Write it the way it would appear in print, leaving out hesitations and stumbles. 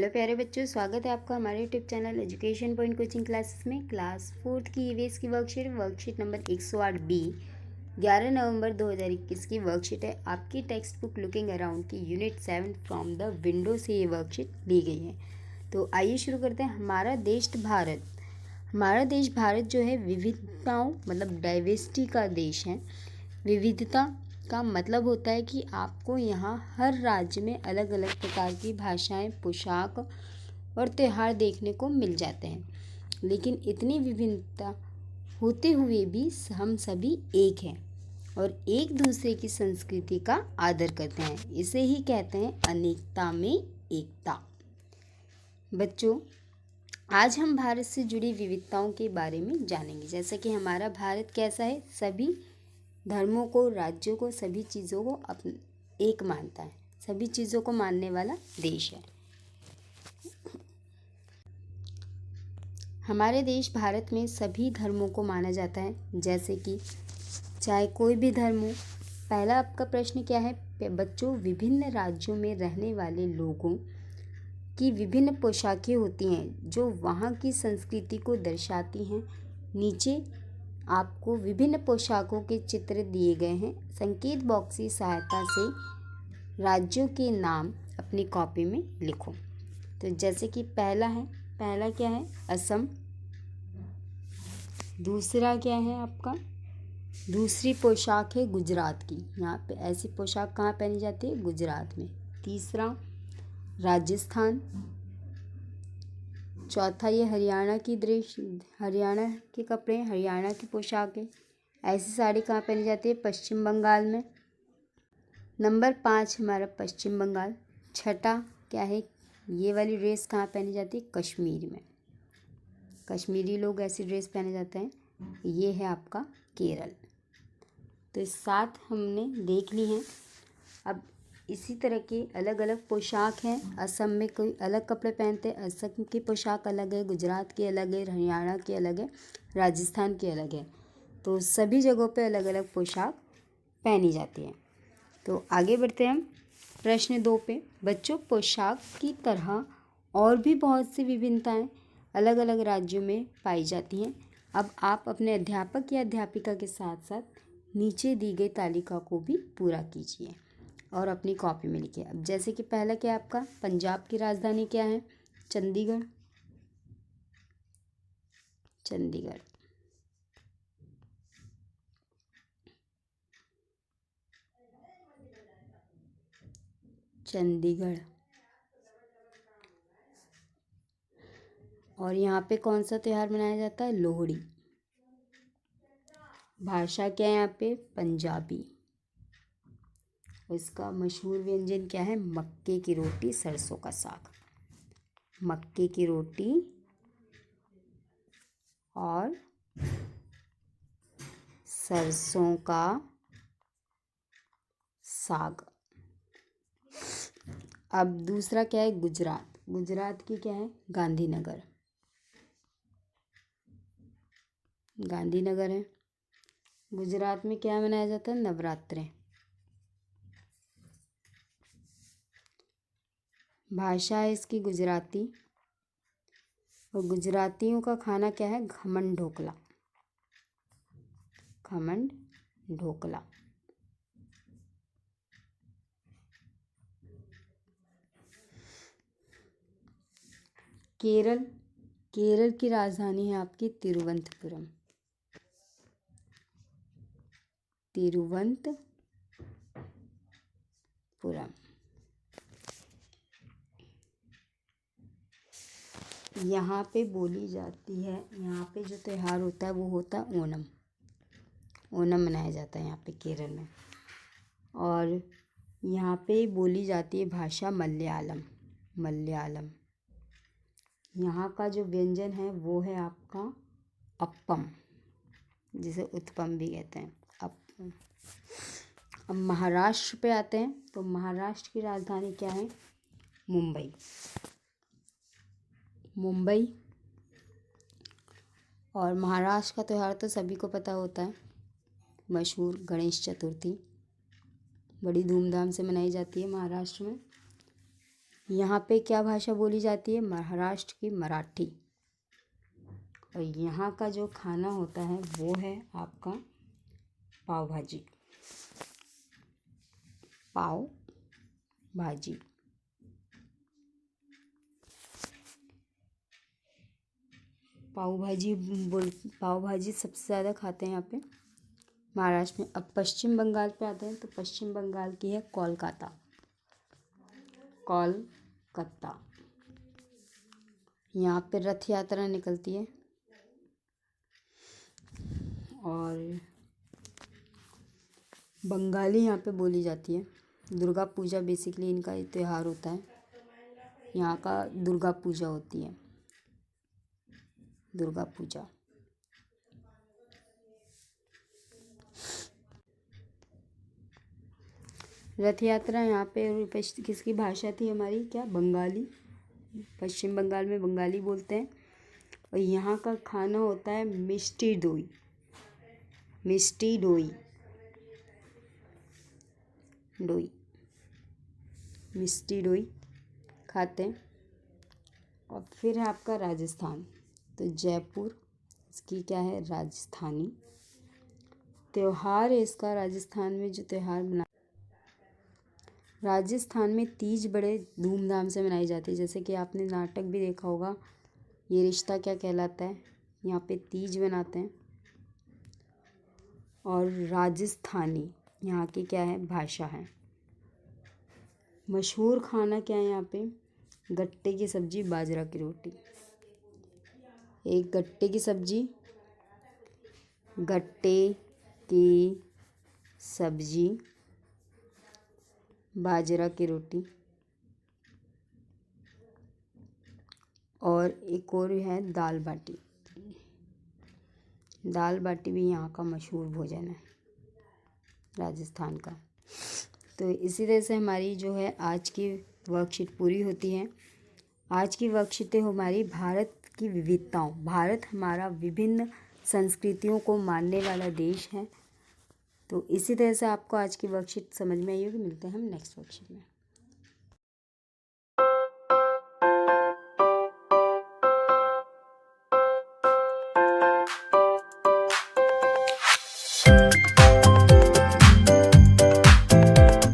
Hello प्यारे बच्चों, स्वागत है आपका हमारे YouTube channel education point coaching classes में। क्लास 4th की ईवीएस की वर्कशीट नंबर 108 बी 11 नवंबर 2021 की वर्कशीट है। आपकी टेक्स्ट बुक लुकिंग अराउंड की यूनिट 7 फ्रॉम द विंडो से ये वर्कशीट ली गई है। तो आइए शुरू करते हैं। हमारा देश भारत जो है विविधताओं मतलब डाइवर्सिटी का देश है। विविधता का मतलब होता है कि आपको यहाँ हर राज्य में अलग अलग प्रकार की भाषाएं, पोशाक और त्यौहार देखने को मिल जाते हैं, लेकिन इतनी विभिन्नता होते हुए भी हम सभी एक हैं और एक दूसरे की संस्कृति का आदर करते हैं। इसे ही कहते हैं अनेकता में एकता। बच्चों, आज हम भारत से जुड़ी विविधताओं के बारे में जानेंगे। जैसा कि हमारा भारत कैसा है, सभी धर्मों को, राज्यों को, सभी चीज़ों को एक मानता है, सभी चीज़ों को मानने वाला देश है। हमारे देश भारत में सभी धर्मों को माना जाता है, जैसे कि चाहे कोई भी धर्म हो। पहला आपका प्रश्न क्या है बच्चों? विभिन्न राज्यों में रहने वाले लोगों की विभिन्न पोशाकें होती हैं जो वहाँ की संस्कृति को दर्शाती हैं। नीचे आपको विभिन्न पोशाकों के चित्र दिए गए हैं। संकेत बॉक्स की सहायता से राज्यों के नाम अपनी कॉपी में लिखो। तो जैसे कि पहला क्या है? असम। दूसरा क्या है आपका? दूसरी पोशाक है गुजरात की। यहाँ पे ऐसी पोशाक कहाँ पहनी जाती है? गुजरात में। तीसरा राजस्थान। चौथा ये हरियाणा के कपड़े, हरियाणा की पोशाक है। ऐसी साड़ी कहाँ पहनी जाती है? पश्चिम बंगाल में। नंबर 5 हमारा पश्चिम बंगाल। छठा क्या है? ये वाली ड्रेस कहाँ पहनी जाती है? कश्मीर में। कश्मीरी लोग ऐसी ड्रेस पहने जाते हैं। ये है आपका केरल। तो इस 7 हमने देख ली हैं। अब इसी तरह के अलग अलग पोशाक हैं। असम में कोई अलग कपड़े पहनते हैं, असम की पोशाक अलग है, गुजरात की अलग है, हरियाणा की अलग है, राजस्थान की अलग है। तो सभी जगहों पे अलग अलग पोशाक पहनी जाती है। तो आगे बढ़ते हैं हम प्रश्न 2 पे। बच्चों, पोशाक की तरह और भी बहुत सी विभिन्नताएं अलग अलग राज्यों में पाई जाती हैं। अब आप अपने अध्यापक या अध्यापिका के साथ साथ नीचे दी गई तालिका को भी पूरा कीजिए और अपनी कॉपी में लिखिए। अब जैसे कि पहला क्या है आपका? पंजाब की राजधानी क्या है? चंडीगढ़। चंडीगढ़। चंडीगढ़। और यहाँ पे कौन सा त्यौहार मनाया जाता है? लोहड़ी। भाषा क्या है यहाँ पे? पंजाबी। इसका मशहूर व्यंजन क्या है? मक्के की रोटी, सरसों का साग। मक्के की रोटी और सरसों का साग। अब दूसरा क्या है? गुजरात। गुजरात की क्या है? गांधीनगर। गांधीनगर है। गुजरात में क्या मनाया जाता है? नवरात्रे। भाषा है इसकी गुजराती और गुजरातियों का खाना क्या है? खमन ढोकला। खमन ढोकला। केरल। केरल की राजधानी है आपकी तिरुवनंतपुरम। तिरुवनंतपुरम। यहाँ पे बोली जाती है, यहाँ पे जो त्यौहार होता है वो होता है ओणम। ओणम मनाया जाता है यहाँ पे केरल में। और यहाँ पे बोली जाती है भाषा मलयालम। मलयालम। यहाँ का जो व्यंजन है वो है आपका अप्पम, जिसे उत्पम भी कहते हैं। अप्पम। अब महाराष्ट्र पे आते हैं। तो महाराष्ट्र की राजधानी क्या है? मुंबई। मुंबई। और महाराष्ट्र का त्यौहार तो सभी को पता होता है, मशहूर गणेश चतुर्थी बड़ी धूमधाम से मनाई जाती है महाराष्ट्र में। यहाँ पे क्या भाषा बोली जाती है? महाराष्ट्र की मराठी। और यहाँ का जो खाना होता है वो है आपका पाव भाजी। पाव भाजी। पाव भाजी सबसे ज़्यादा खाते हैं यहाँ पे महाराष्ट्र में। अब पश्चिम बंगाल पे आते हैं तो पश्चिम बंगाल की है कोलकाता। कोलकाता। यहाँ पे रथ यात्रा निकलती है और बंगाली यहाँ पे बोली जाती है। दुर्गा पूजा बेसिकली इनका त्यौहार होता है। यहाँ का दुर्गा पूजा होती है। दुर्गा पूजा। रथ यात्रा यहाँ पे किसकी भाषा थी हमारी? क्या? बंगाली। पश्चिम बंगाल में बंगाली बोलते हैं। और यहाँ का खाना होता है मिष्टी दोई। मिष्टी दोई। दोई। मिष्टी दोई खाते हैं। और फिर है आपका राजस्थान। तो जयपुर इसकी क्या है? राजस्थानी। त्योहार है इसका राजस्थान में जो त्यौहार राजस्थान में तीज बड़े धूमधाम से मनाई जाती है। जैसे कि आपने नाटक भी देखा होगा, ये रिश्ता क्या कहलाता है। यहाँ पे तीज मनाते हैं। और राजस्थानी यहाँ की क्या है? भाषा है। मशहूर खाना क्या है यहाँ पे? गट्टे की सब्जी, बाजरा की रोटी। एक गट्टे की सब्जी, गट्टे की सब्जी, बाजरा की रोटी। और एक और है दाल बाटी। दाल बाटी भी यहाँ का मशहूर भोजन है राजस्थान का। तो इसी तरह से हमारी जो है आज की वर्कशीट पूरी होती है। आज की वर्कशीटें हमारी भारत की विविधताओं। भारत हमारा विभिन्न संस्कृतियों को मानने वाला देश है। तो इसी तरह से आपको आज की वर्कशीट समझ में आई होगी। मिलते हैं हम नेक्स्ट वर्कशीट में।